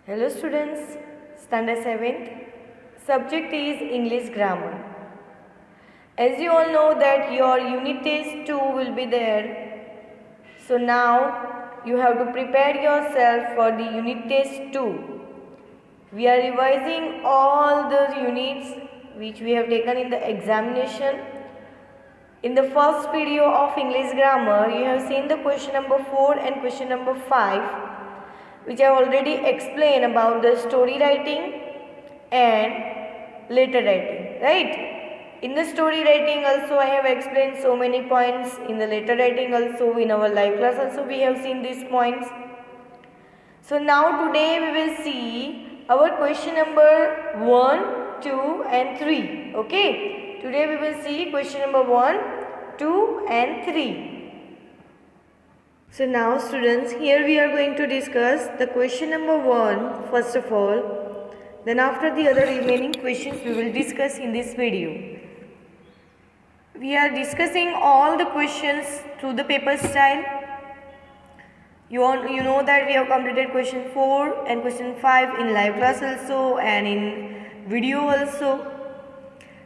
Hello students, standard 7th. Subject is English grammar. As you all know that your unit test 2 will be there. So now you have to prepare yourself for the unit test 2. We are revising all the units which we have taken in the examination. In the first video of English grammar, you have seen the question number 4 and question number 5, which I already explained about the story writing and letter writing, right? In the story writing also I have explained so many points. In the letter writing also, in our live class also we have seen these points. So now today we will see our question number 1, 2 and 3. Okay? Today we will see question number 1, 2 and 3. So now students, here we are going to discuss the question number 1 first of all. Then after the other remaining questions we will discuss in this video. We are discussing all the questions through the paper style. You know that we have completed question 4 and question 5 in live class also and in video also.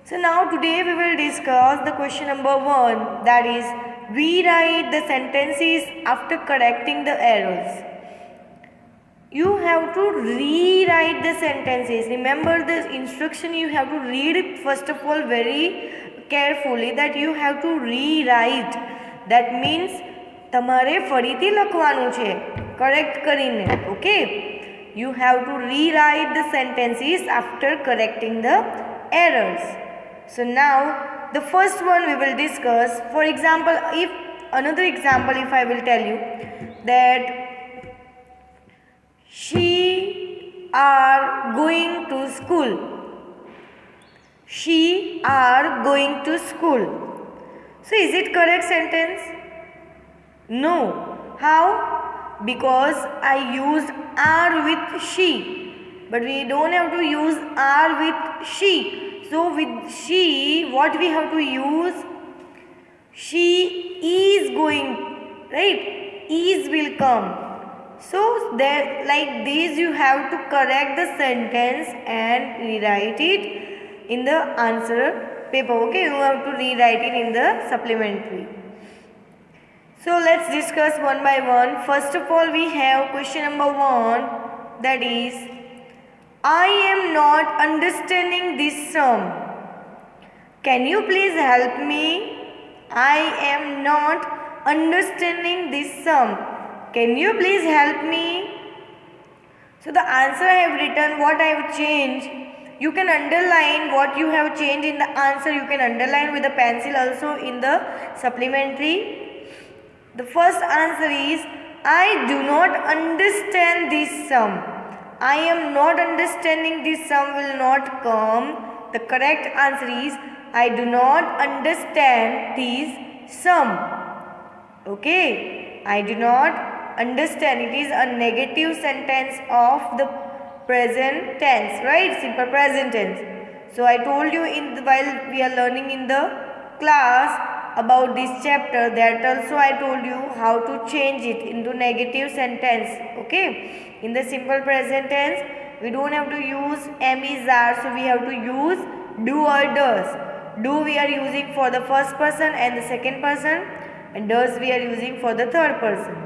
So now today we will discuss the question number 1, that is we write the sentences after correcting the errors. You have to rewrite the sentences. Remember the instruction, you have to read it first of all very carefully, that you have to rewrite. That means તમારે ફરીથી લખવાનું છે correct કરીને. Okay, you have to rewrite the sentences after correcting the errors. So now the first one we will discuss. For example, if I will tell you that she are going to school. She are going to school. So is it correct sentence? No. How? Because I used are with she. But we don't have to use are with she. So with she, what we have to use? She is going, right? Is will come. So there, like this, you have to correct the sentence and rewrite it in the answer paper. Okay, you have to rewrite it in the supplementary. So let's discuss one by one. First of all, we have question number 1, that is, I am not understanding this sum. Can you please help me? I am not understanding this sum. Can you please help me? So the answer I have written, what I have changed. You can underline what you have changed in the answer. You can underline with a pencil also in the supplementary. The first answer is, I do not understand this sum. I am not understanding this sum will not come. The correct answer is, I do not understand this sum. Okay, I do not understand. It is a negative sentence of the present tense, right? Simple present tense. So I told you while we are learning in the class about this chapter, that also I told you how to change it into negative sentence. Okay, in the simple present tense we don't have to use am, is, are, so we have to use do or does. Do we are using for the first person and the second person, and does we are using for the third person.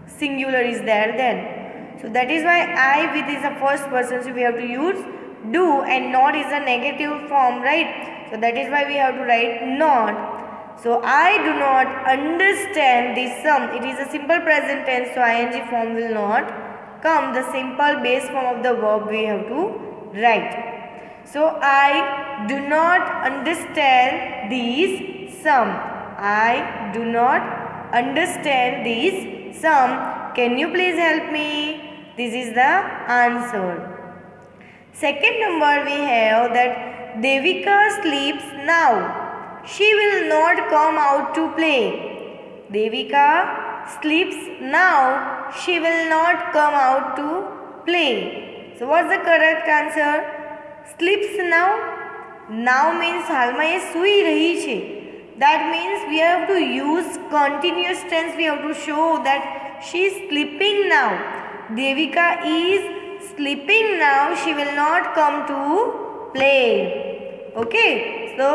Singular is there then. So that is why I with is a first person, so we have to use do, and not is a negative form, right? So that is why we have to write not. So I do not understand this sum. It is a simple present tense, so ing form will not come. The simple base form of the verb we have to write. So I do not understand this sum. I do not understand this sum. Can you please help me? This is the answer. Second number we have that Devika sleeps now. She will not come out to play. Devika sleeps now. She will not come out to play. So what's the correct answer? Sleeps now. Now means હાલમાં એ સૂઈ રહી છે. That means we have to use continuous tense. We have to show that she is sleeping now. Devika is sleeping now, she will not come to play. Okay, so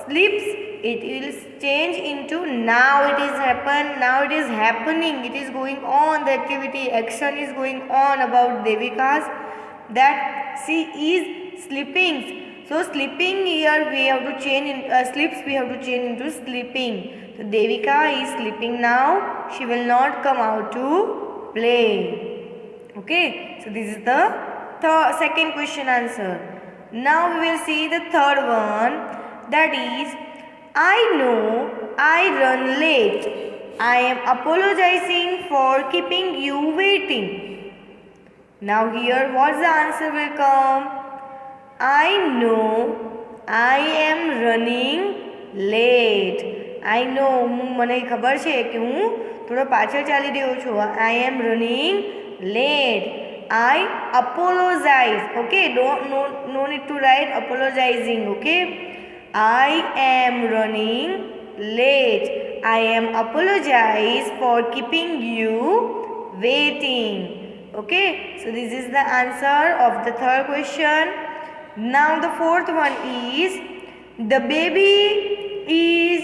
sleeps, it will change into now it is happen, now it is happening, it is going on, the activity, action is going on about Devika's, that she is sleeping. So sleeping here we have to change in sleeps we have to change into sleeping. So Devika is sleeping now, she will not come out to play. Okay, so this is the second question answer. Now we will see the third one, that is, I know I run late. I am apologizing for keeping you waiting. Now here what the answer will come? I know I am running late. I know, મને ખબર છે કે હું થોડો પાછળ ચાલી રહ્યો છું. I am running late. I apologize. Okay, no need to write apologizing. Okay, I am running late. I am apologize for keeping you waiting. Okay, so this is the answer of the third question. Now the fourth one is, the baby is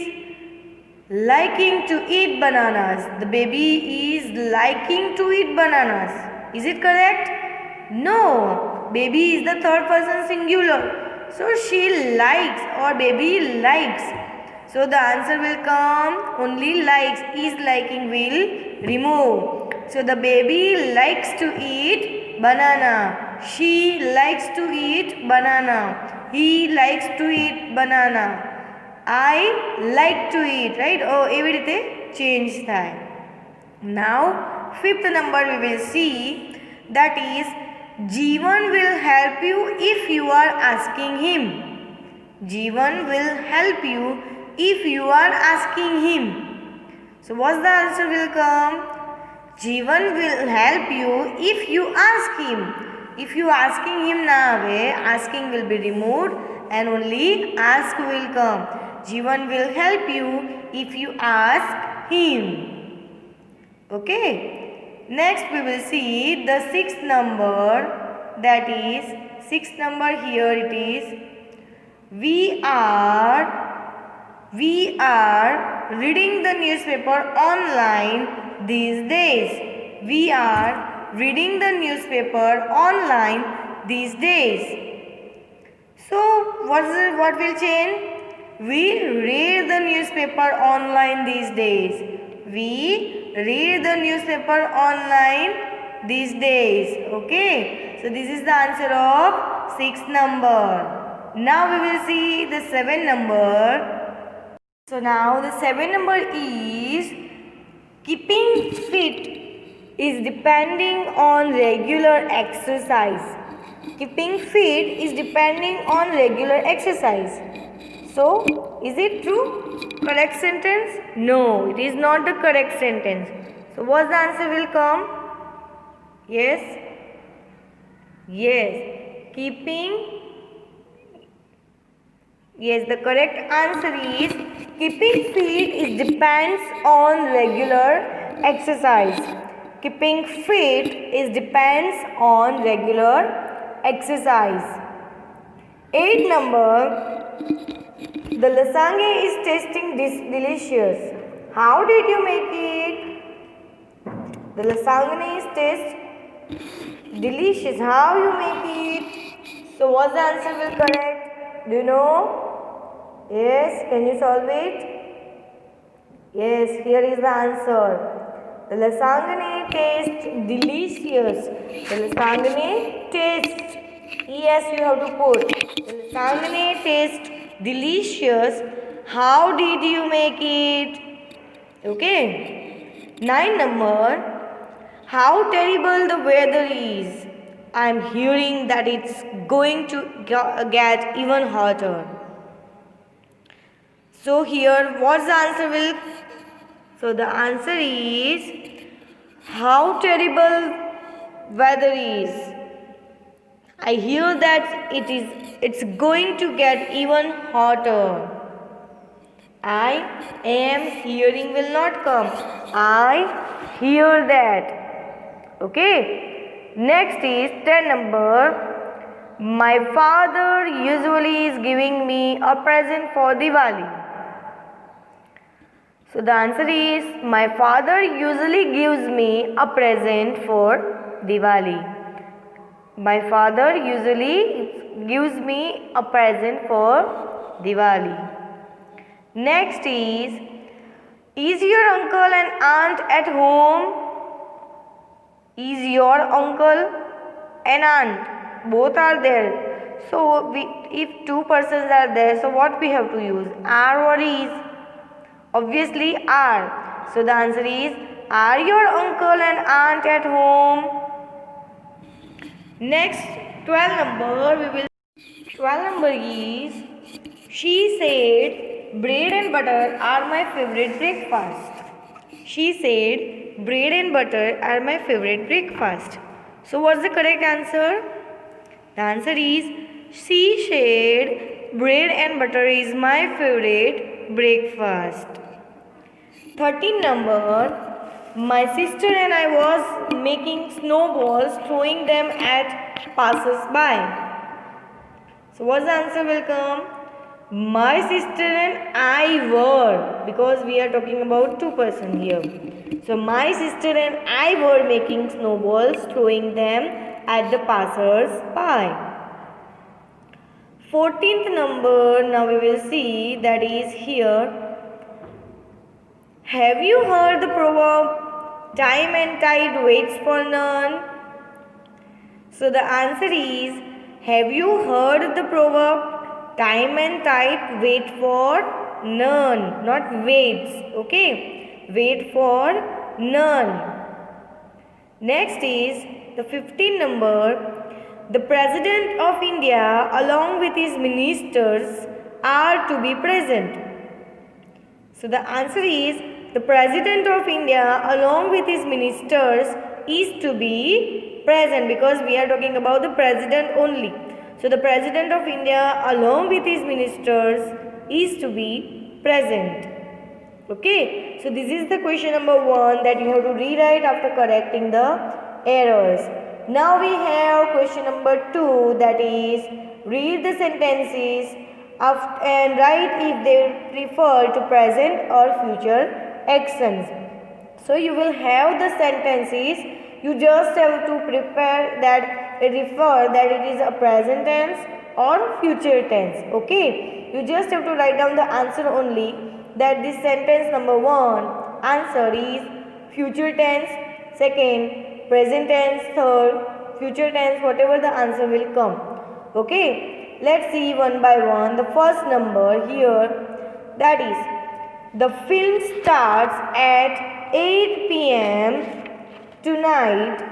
liking to eat bananas. The baby is liking to eat bananas. Is it correct? No. Baby is the third person singular. So she likes or baby likes. So the answer will come only likes. Is liking will remove. So the baby likes to eat banana. She likes to eat banana. He likes to eat banana. I like to eat, right? Oh, એવી રીતે change થાય. Now fifth number we will see, that is, Jeevan will help you if you are asking him. Jeevan will help you if you are asking him. So what's the answer will come? Jeevan will help you if you ask him. If you asking him na ave, asking will be removed and only ask will come. Jeevan will help you if you ask him. Okay. Next we will see the sixth number, that is, sixth number here it is, we are reading the newspaper online these days. We are reading the newspaper online these days. So what will change? We read the newspaper online these days. We read the newspaper online these days. Okay, so this is the answer of sixth number. Now we will see the seventh number. So now the seventh number is, keeping fit is depending on regular exercise. Keeping fit is depending on regular exercise. So, is it true? Correct sentence? No, it is not the correct sentence. So, what the answer will come? Yes? Yes. Keeping. Yes, the correct answer is, keeping fit is depends on regular exercise. Keeping fit is depends on regular exercise. 8 number. The lasagna is tasting delicious. How did you make it? The lasagna is taste delicious. How you make it? So what the answer will correct? Do you know? Yes. Can you solve it? Yes. Here is the answer. The lasagna tastes delicious. The lasagna tastes. Yes, you have to put. The lasagna tastes delicious. How did you make it? Okay. 9 number. How terrible the weather is. I am hearing that it's going to get even hotter. So here what's the answer will? So the answer is, how terrible weather is. I hear that it's going to get even hotter. I am hearing will not come. I hear that. Okay. Next is 10 number. My father usually is giving me a present for Diwali. So the answer is my father usually gives me a present for Diwali. My father usually gives me a present for Diwali. Next is your uncle and aunt at home? Is your uncle and aunt both are there? So if two persons are there, so what we have to use? Are or is? Obviously are. So the answer is, are your uncle and aunt at home? Next 12 number, 12 number is, she said bread and butter are my favorite breakfast. She said bread and butter are my favorite breakfast. So what's the correct answer? The answer is, she said bread and butter is my favorite breakfast. 13 number, my sister and I was making snowballs, throwing them at passers-by. So what's the answer will come? My sister and I were, because we are talking about two persons here. So my sister and I were making snowballs, throwing them at the passers-by. 14th number, now we will see, that is here. Have you heard the proverb, time and tide waits for none? So the answer is, have you heard the proverb, time and tide wait for none, not waits, okay? Wait for none. Next is the 15th number. The President of India along with his ministers are to be present. So the answer is, the President of India along with his ministers is to be present, because we are talking about the President only. So the President of India along with his ministers is to be present. Okay, so this is the question number 1 that you have to rewrite after correcting the errors. Now we have question number 2, that is, read the sentences and write if they refer to present or future actions. So you will have the sentences, you just have to prepare that refer that it is a present tense or future tense. Okay, you just have to write down the answer only, that this sentence number 1 answer is future tense, second present tense, third future tense, whatever the answer will come. Okay, let's see one by one. The first number here, that is, the film starts at 8 p.m. tonight.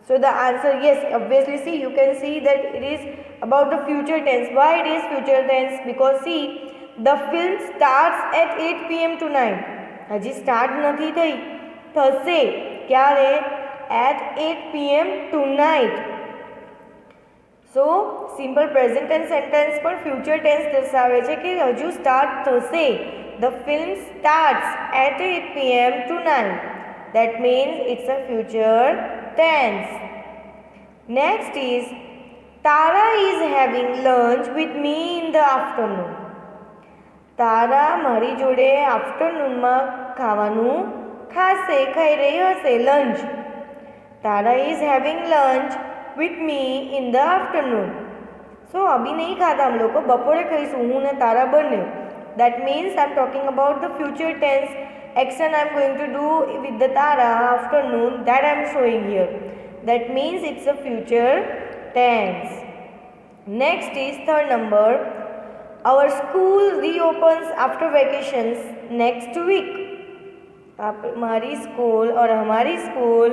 So the answer, yes, obviously, see, you can see that it is about the future tense. Why it is future tense? Because see, the film starts at 8 p.m. tonight. હજી start નથી થઈ, થશે ક્યારે? At 8 p.m. tonight. So simple present tense sentence પર future tense દર્શાવે છે કે હજુ સ્ટાર્ટ થશે. The film starts at 8 p.m. tonight. That means it's a future tense. Next is, Tara is having lunch with me in the afternoon. તારા મારી જોડે આફ્ટરનૂનમાં ખાવાનું ખાશે, ખાઈ રહી હશે, lunch. Tara is having lunch with me in the afternoon. So અભી નહીં खाता हम लोग, બપોરે ખાઈશું હું ને તારા બંને. That means I'm talking about the future tense action I'm going to do with the Tara afternoon, that I'm showing here. That means it's a future tense. Next is third number. Our school reopens after vacations next week. हमारी school और हमारी school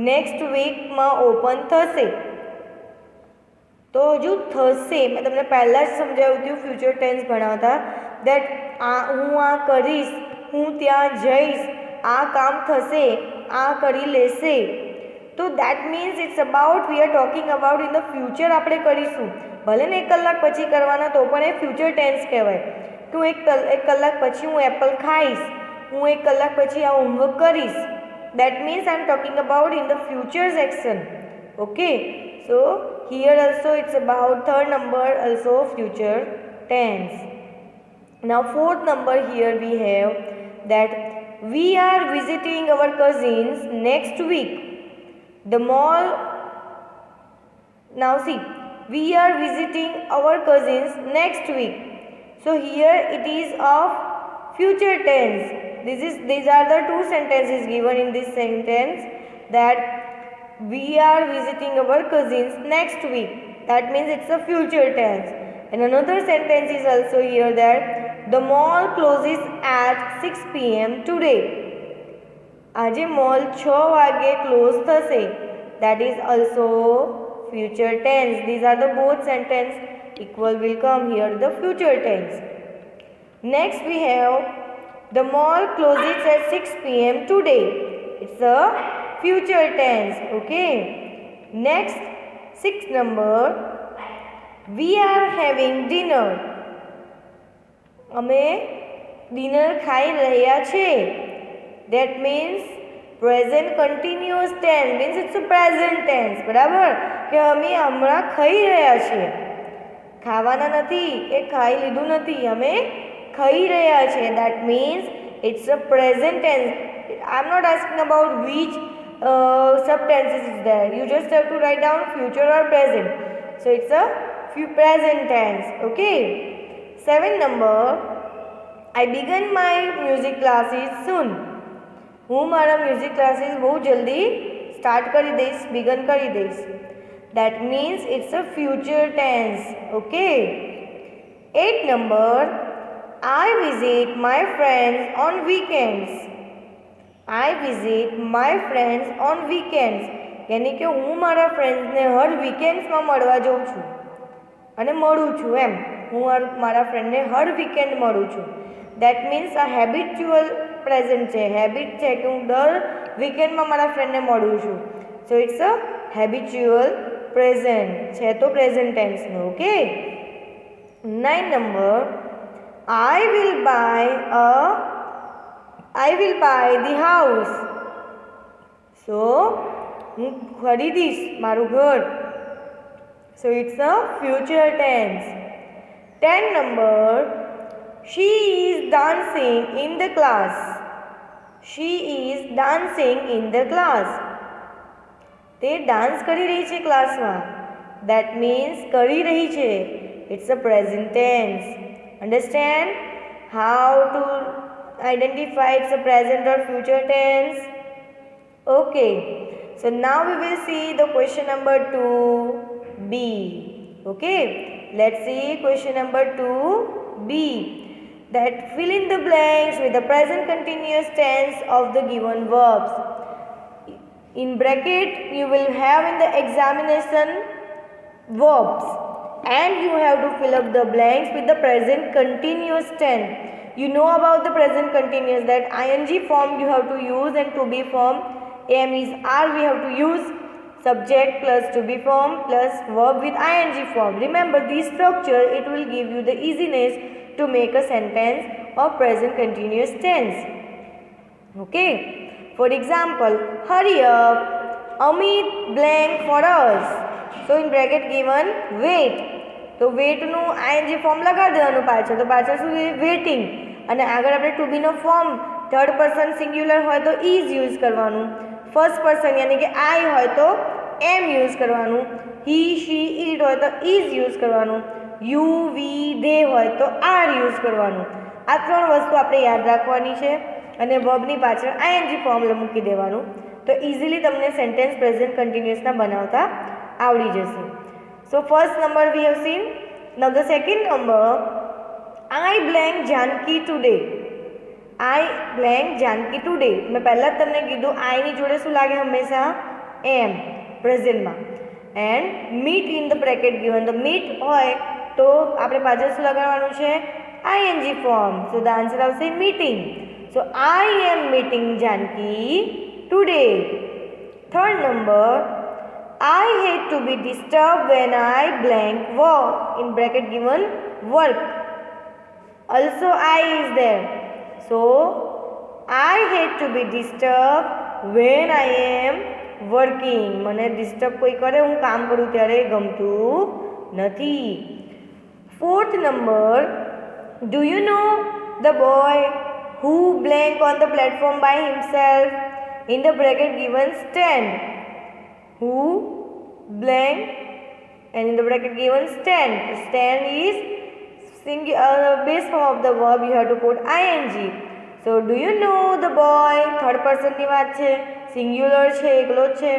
next वीकમાં open થશે. તો હજુ થશે મેં તમને પહેલાં જ સમજાવ્યું હતું ફ્યુચર ટેન્સ ભણાવતા, દેટ હું આ કરીશ, હું ત્યાં જઈશ, આ કામ થશે, આ કરી લેશે. તો that means it's about we are talking about in the future આપણે કરીશું. ભલે ને 1 કલાક પછી કરવાના તો પણ એ ફ્યુચર ટેન્સ કહેવાય. કે હું એક કલાક પછી હું એપલ ખાઈશ, હું 1 કલાક પછી આ હોમવર્ક કરીશ. That means I am talking about in the future section. Okay, so here also it's about third number, also future tense. Now fourth number, here we have that we are visiting our cousins next week. The mall. Now see, we are visiting our cousins next week. So here it is of future tense. These are the two sentences given in this sentence, that we are visiting our cousins next week. That means it's a future tense. And another sentence is also here, that the mall closes at 6 p.m. today. આજે mall 6 વાગે close થશે. That is also future tense. These are the both sentence equal will come here, the future tense. Next we have the mall closes at 6 p.m. today. It's a future tense. Okay. Next, sixth number, we are having dinner. અમે dinner ખાઈ રહ્યા છે. That means present continuous tense, means it's a present tense. બરાબર, કે અમે હમણાં ખાઈ રહ્યા છીએ. ખાવાના નથી કે ખાઈ લીધું નથી, અમે ખાઈ રહ્યા છીએ. That means it's a present tense. I'm not asking about which subtenses is there. You just have to write down future or present. So it's a present tense. Okay. Seventh number, I begin my music classes soon. હું મારા music classes બહુ જલ્દી start કરી દઈશ, began કરી દઈશ. That means it's a future tense. Okay. 8 number, I visit my friends on weekends. I visit my friends on weekends. यानी કે હું મારા ફ્રેન્ડ્સને હર વીકેન્ડ્સમાં મળવા જાઉં છું અને મળું છું એમ. હું મારા ફ્રેન્ડને હર વીકેન્ડ મળું છું. That means a habitual present છે. હેબિટ છે કે હું દર વીકેન્ડમાં મારા ફ્રેન્ડને મળું છું. So it's a habitual present છે, તો પ્રેઝન્ટ ટેન્સનું. Okay. 9 number, I will buy the house. So હું ખરીદીશ મારું ઘર. So it's a future tense. 10 number, she is dancing in the class. She is dancing in the class. તે dance કરી રહી છે ક્લાસમાં. That means કરી રહી છે. It's a present tense. Understand how to identify it's a present or future tense? Okay. So now we will see the question number 2B. Okay. Let's see question number 2B. That fill in the blanks with the present continuous tense of the given verbs. In bracket you will have in the examination verbs, and you have to fill up the blanks with the present continuous tense. You know about the present continuous, that ing form you have to use, and to be form am is are we have to use. Subject plus to be form plus verb with ing form. Remember this structure, it will give you the easiness to make a sentence of present continuous tense. Okay. For example, hurry up, Amit blank for us. So in bracket given wait. તો વેટનું ing form લગાડી દેવાનું પાછળ. તો પાછળ શું waiting, અને આગળ આપણે ટુ બીનો ફોર્મ થર્ડ પર્સન સિંગ્યુલર હોય તો ઇઝ યુઝ કરવાનું. ફર્સ્ટ પર્સન યાની કે આઈ હોય તો એમ યુઝ કરવાનું. હી શી ઇટ હોય તો ઇઝ યુઝ કરવાનું. યુ વી દે હોય તો આર યુઝ કરવાનું. આ ત્રણ વસ્તુ આપણે યાદ રાખવાની છે, અને વર્બની પાછળ આઈએનજી ફોર્મ મૂકી દેવાનું. તો ઇઝીલી તમને સેન્ટેન્સ પ્રેઝન્ટ કન્ટિન્યુઅસના બનાવતા આવડી જશે. So first number we have seen. Now the second number, I blank Janki today. I blank Janki today. મેં પહેલાં જ તમને કીધું આઈની જોડે શું લાગે હંમેશા? એમ પ્રેઝન્ટમાં. And meet in the bracket given. The meet હોય તો આપણે પાછળ શું લગાડવાનું છે? ing form. So the answer આવશે meeting. So I am meeting Janki today. Third number, I hate to be disturbed when I blank work. In bracket given work. Also I is there. So I hate to be disturbed when I am working. મને disturb કોઈ કરે, હું કામ કરું ત્યારે ગમતું નથી. 4th number, do you know the boy who blank on the platform by himself? In the bracket given stand. Who blank and in the bracket given stand. Stand is base form of the verb, you have to put ing. So do you know the boy? Third person ની વાત છે, singular છે, એકલો છે.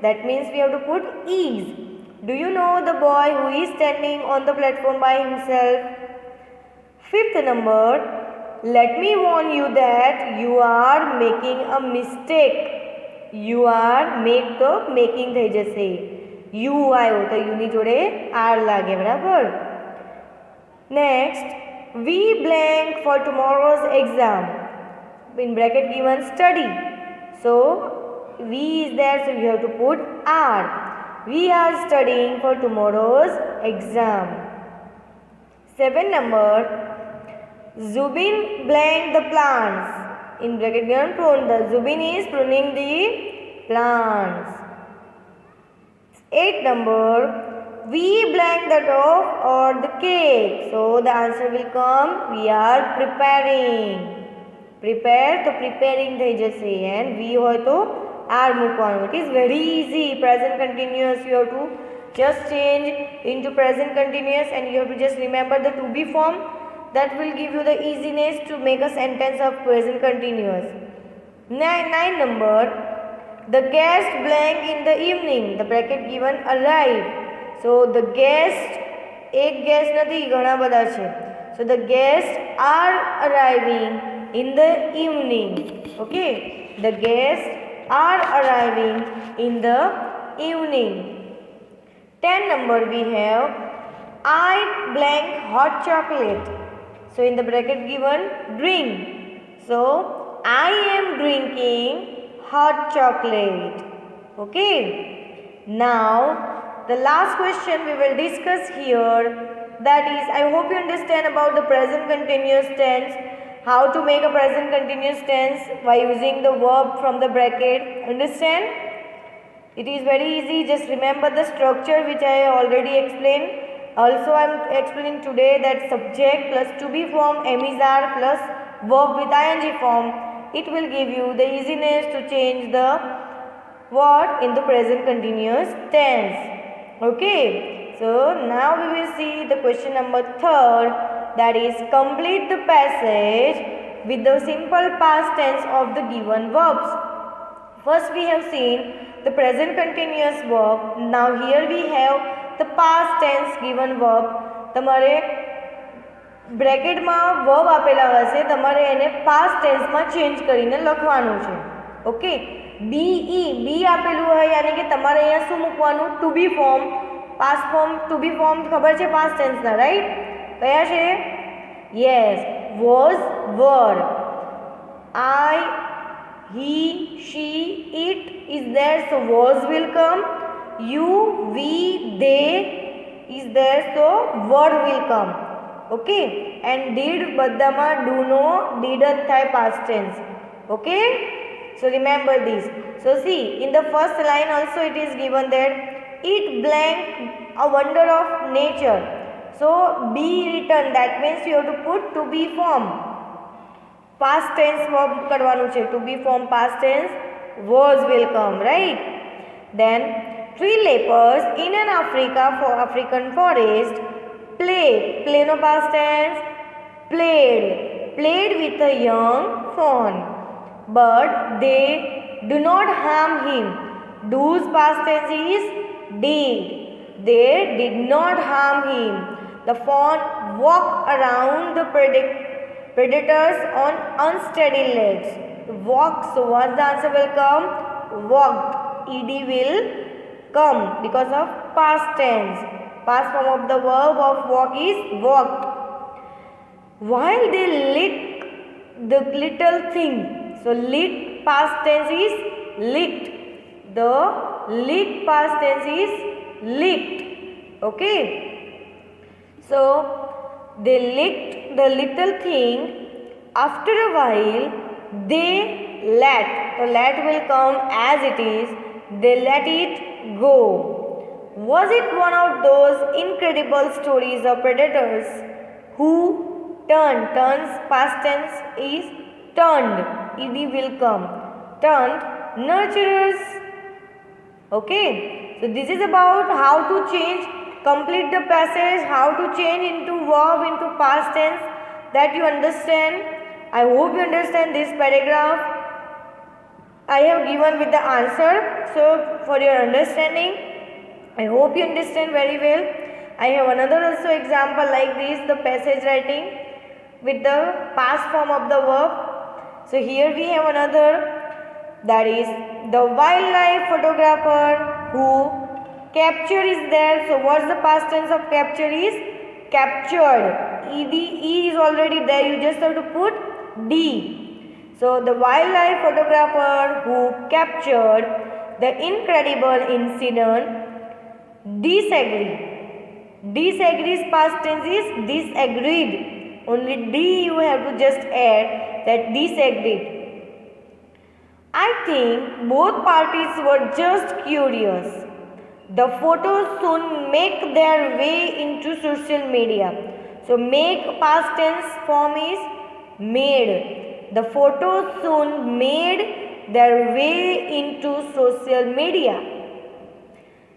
That means we have to put is. Do you know the boy who is standing on the platform by himself? 5th number, let me warn you that you are making a mistake. You are make તો making થઈ જશે. You આવ્યો તો u ની જોડે r લાગે, બરાબર. Next, we blank for tomorrow's exam. In bracket given study. So we is there, so you have to put are. We are studying for tomorrow's exam. 7th number, Zubin blank the plants. In bracket given prune. The Zubin is pruning the plants. 8th number, we blank the dough or the cake. So the answer will come, we are preparing. Prepare તો preparing થઈ જશે, and we હોય તો are મૂકવાનું. It is very easy. Present continuous, you have to just change into present continuous and you have to just remember the to be form. That will give you the easiness to make a sentence of present continuous. 9th number, the guest blank in the evening. The bracket given arrive. So the guest, એક guest નથી, ઘણા બધા છે. So the guests are arriving in the evening. Okay, the guests are arriving in the evening. 10 number, we have I blank hot chocolate. So in the bracket given drink. So I am drinking hot chocolate. Okay, now the last question we will discuss here, that is, I hope you understand about the present continuous tense, how to make a present continuous tense by using the verb from the bracket. Understand? It is very easy. Just remember the structure which I already explained. Also I am explaining today that subject plus to be form am/are plus verb with ing form. It will give you the easiness to change the word in the present continuous tense. Okay, so now we will see the question number 3rd, that is, complete the passage with the simple past tense of the given verbs. First we have seen the present continuous verb. Now here we have the past tense given verb. તમારે બ્રેકેટમાં verb આપેલા હશે, તમારે એને past ટેન્સમાં change કરીને લખવાનું છે. Okay, BE બી આપેલું હોય, યાની કે તમારે અહીંયા શું મૂકવાનું? To be form, past form, to be form ખબર છે પાસ્ટ ટેન્સના, રાઈટ? કયા છે? Yes, was, were. I, he, she, it is there, so was will come. You, we, they is there, so were will come. Okay, and did બધામાં do no did જ થાય past tense. Okay, so remember this. So see, in the first line also it is given that it blank a wonder of nature. So be written, that means you have to put to be form. Past tense verb કરવાનું છે, to be form past tense, was will come, right? Then 3 lepers in an African forest play no past tense, played with a young fawn, but they do not harm him. Do's past tense is did. They did not harm him. The fawn walked around the predators on unsteady legs. Walk, so what the answer will come? Walked. Ed will come because of past tense. Past form of the verb of walk is walked. While they lick the little thing. So lick past tense is licked. The lick past tense is licked. Okay. So they licked the little thing. After a while they let. So let will come as it is. they let it go. Was it one of those incredible stories of predators who turns past tense is turned, ed will come, turned nurturers. Okay, so this is about how to change, complete the passage, how to change into verb into past tense, that you understand. I hope you understand this paragraph. I have given with the answer, so for your understanding, I hope you understand very well. I have another also example like this, the passage writing with the past form of the verb. So here we have another, that is the wildlife photographer who capture is there. So what's the past tense of capture is captured. Ed, e is already there, you just have to put d. So the wildlife photographer who captured the incredible incident disagreed. Disagrees past tense is disagreed. Only d you have to just add, that disagreed. I think both parties were just curious. The photos soon make their way into social media. So make past tense form is made. The photos soon made their way into social media.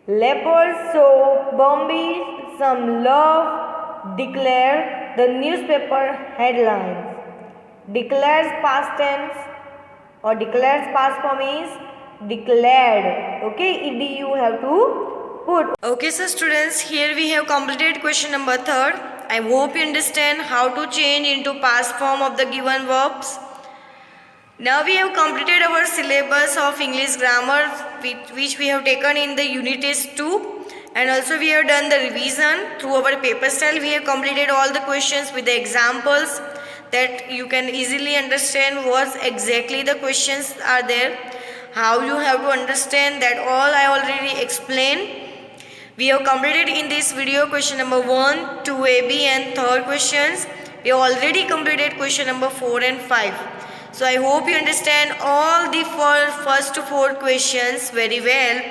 Leopards saw Bambi some love, declare the newspaper headlines. Declares past tense or declares past form is declared. Okay, ed you have to put. Okay, so students, here we have completed question number 3rd. I hope you understand how to change into past form of the given verbs. Now we have completed our syllabus of English grammar, which we have taken in the unit test 2, and also we have done the revision through our paper style. We have completed all the questions with the examples, that you can easily understand what exactly the questions are there, how you have to understand, that all I already explained. We have completed in this video question number 1, 2, AB and 3rd questions. We have already completed question number 4 and 5. So I hope you understand all the first 4 questions very well.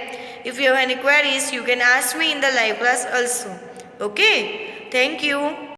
If you have any queries, you can ask me in the live class also. Okay, thank you.